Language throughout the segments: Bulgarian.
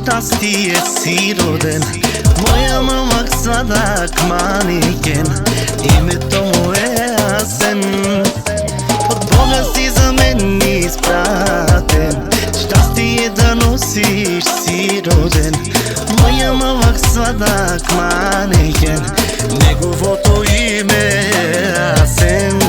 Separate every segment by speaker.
Speaker 1: щастие си роден. Моя мамък сладък манекен, името му е Асен. От Бога си за мен изпратен, щастие да носиш си роден. Моя мамък сладък манекен, неговото име е Асен.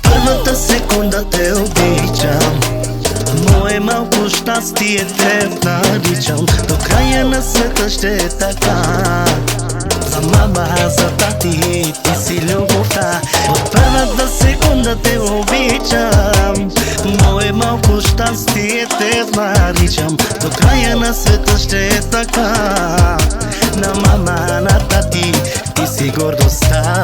Speaker 1: Първата секунда те обичам, мое малко щастие те наричам. До края на света ще е така. За мама, за тати, ти си любовта. От първата секунда те обичам, мое малко щастие те наричам. До края на света ще е така. На мама, на тати, ти си гордостта.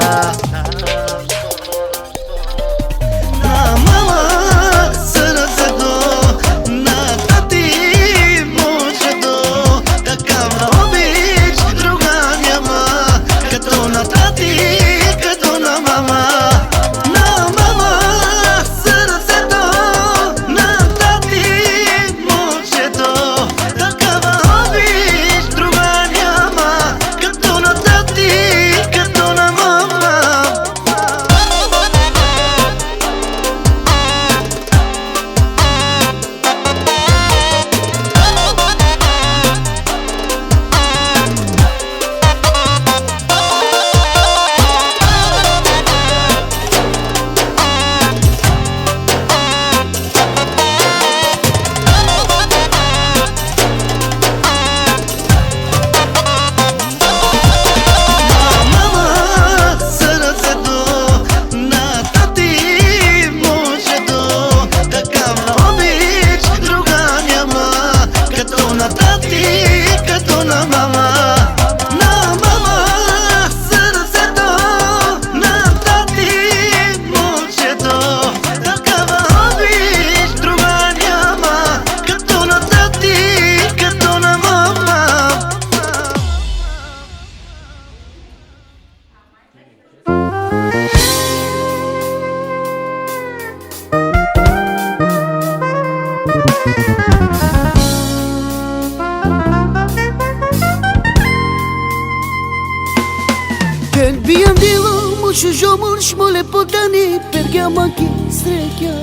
Speaker 2: Biam dilo mushu jomur shmole podani pergama ki srekia.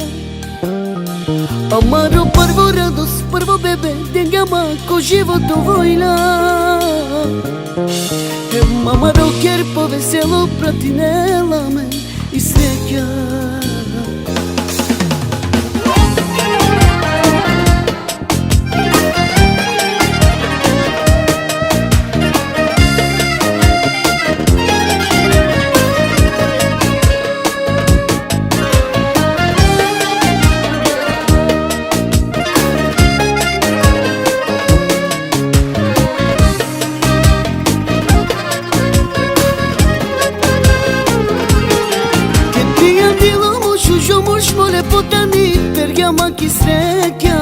Speaker 2: Amaro prvo radost, prvo bebe dengama ko životu vojna. Amaro kerpo veselo pratinela me i srekia. Potani pergama ki srekia.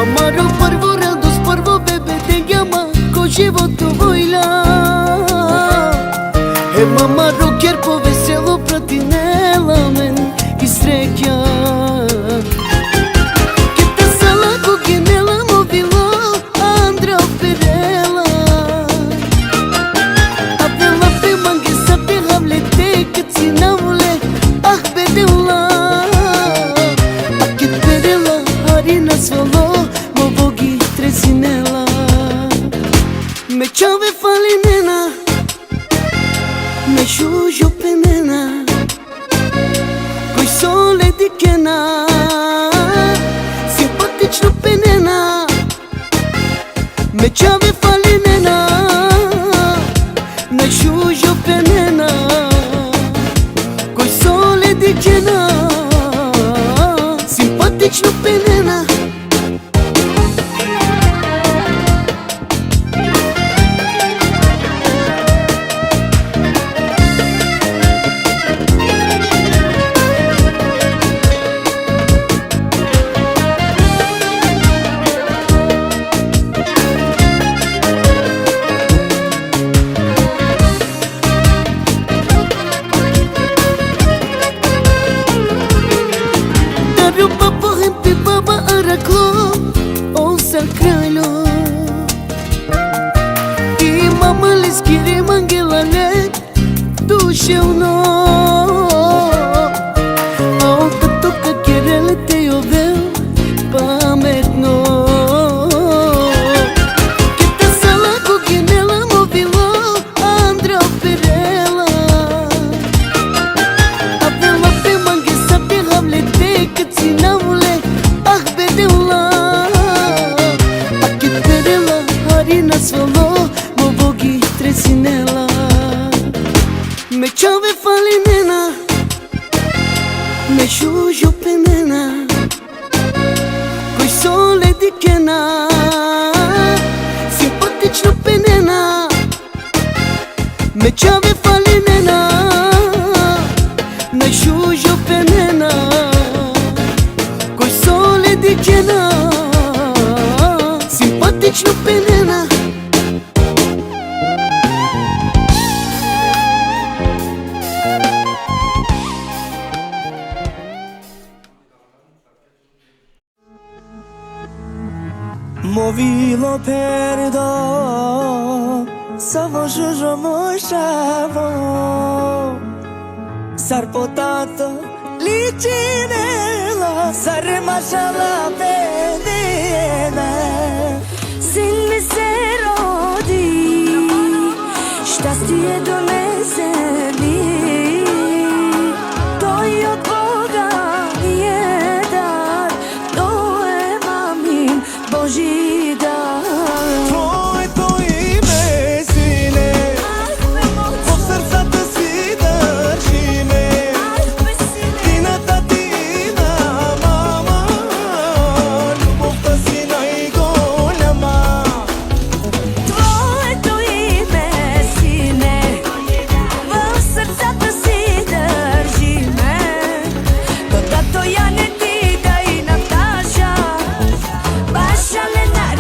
Speaker 2: Amaro prvo radost, prvo bebe dengama ko životu vojla. Amaro kerpo veselo pratinela men i srekia. Kita sala ko ginela movilo Andra Perela. Apela pe mangesa te havlete katsina vole ah bedela. Akit perela harina so solo mo vogi trezinela. Me ciave falinena, me shujo penena, coi sole di kena, simpatično penena. Me ciave falinena, me shujo penena, coi sole di kena, simpatično penena. Skiri mangelale duše uno auto toka kerele te jovel pametno kita sala koginela movilo Andra operela avela pe mangesa pe hamlete katsinavule ah bedela akit perela harina svalo trezinela. Me ciave falinena, me shujo penena, coi sole di kena, simpatično penena. Me ciave falinena, me shujo penena, coi sole di kena, simpatično penena.
Speaker 3: Movilo perdo, samo žužo mošavo, sar potato licinela, sar mašala pedena.
Speaker 4: Sin mi se rodi, šťastie donese mi, to je od Boga je dar, to je mamin Boží.
Speaker 3: Bašale na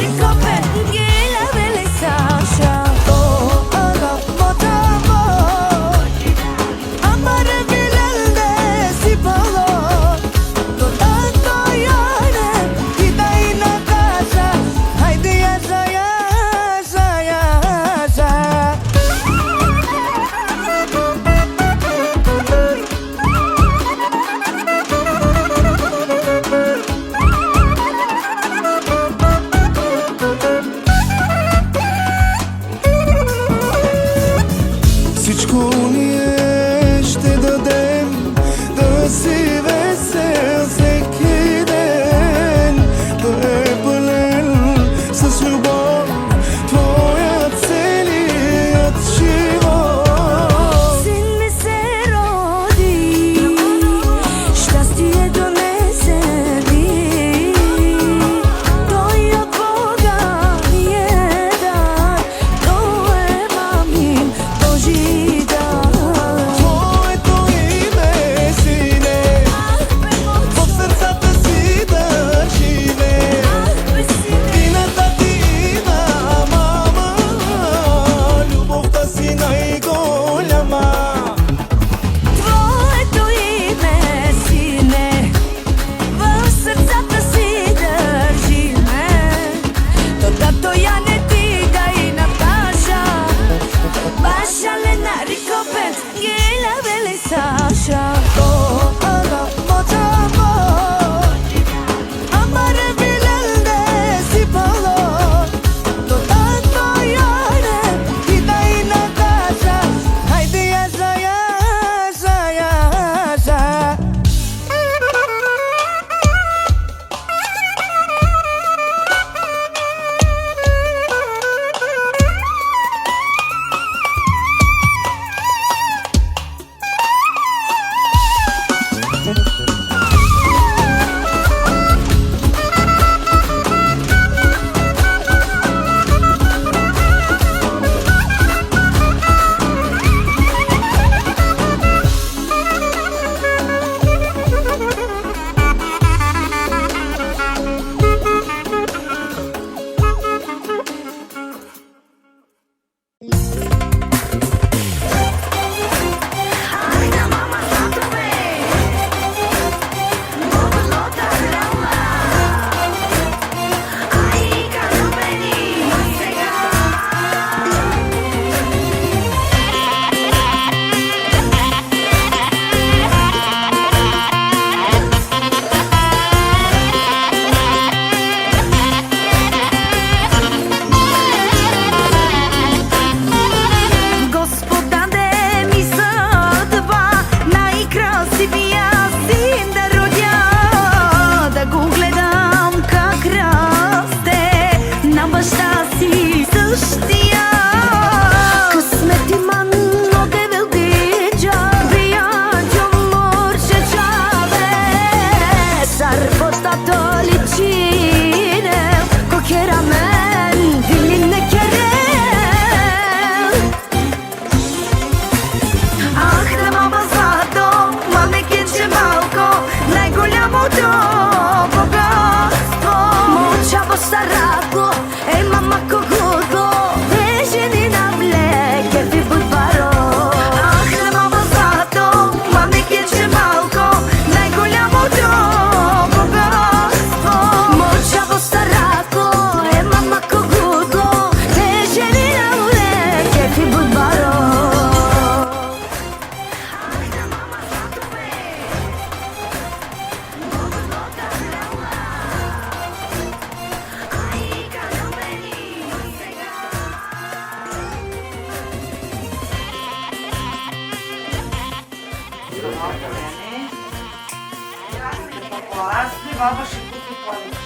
Speaker 5: баба ще купи палец.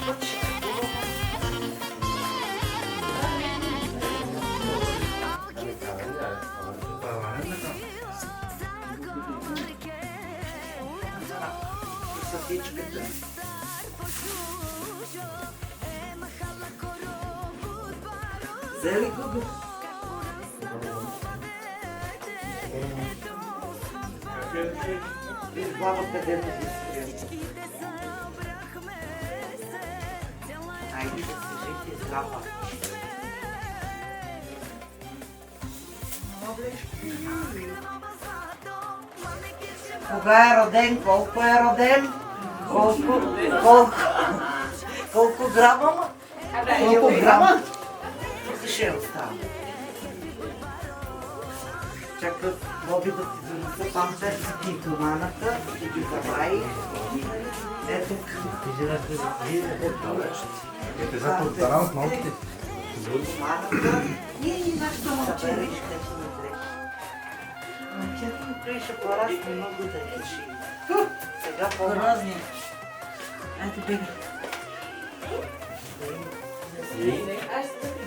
Speaker 5: Път ще купува. Съдичката. Взели го? Баба къде не ги спря? Айде да се жите злапа. Кога е роден? Колко е роден? Колко грама? Колко грама? Ще е остава. Чакай, Боби да ти донеса памперсите и туманата, и ги забрави. Ето туманата. И нашата момчеришка ще ми дрехи. Момчето ми той ще порасне много да киши. Сега по-разни. Айде бега.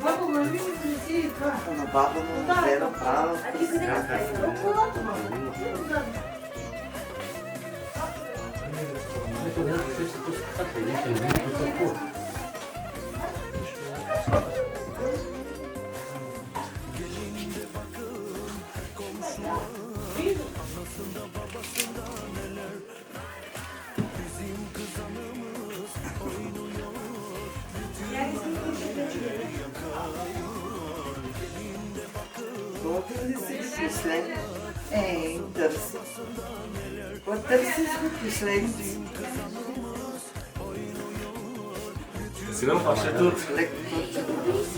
Speaker 6: Баба, ма ми не си това.
Speaker 5: На баба му не взе направо. Готов ли си впислен? Търси. Какво търсиш впислен?
Speaker 7: Сега пашето.
Speaker 5: Леко точно.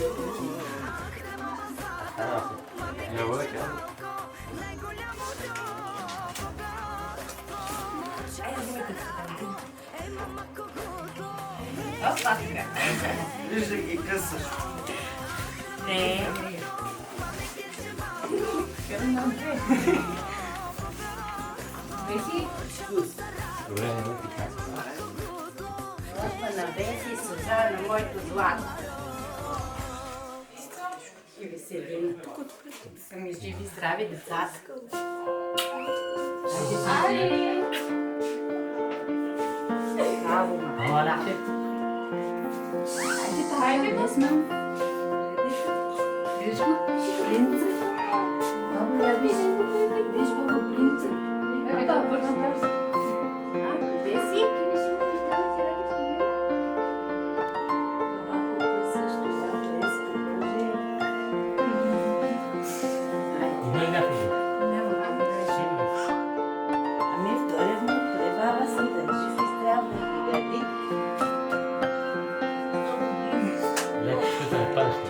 Speaker 5: Виж да ги късаш.
Speaker 6: Не. Беси?
Speaker 7: Добре, не ти
Speaker 6: Опа на Беси, Суза на моето злато. И веселина. Са ми живи, здрави децата. Айде! Браво, Мала. Айде, Бесма. Виж го, принца. Добре, виж го, принца. Да, върна търси. Беси?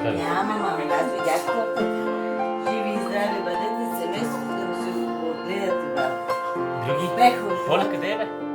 Speaker 6: Няма, мама, аз видях колко живи и здрави бъдете, семейството да се го отгледат и баба.
Speaker 7: Други?
Speaker 6: Бехо.
Speaker 7: Поля, къде е, бе?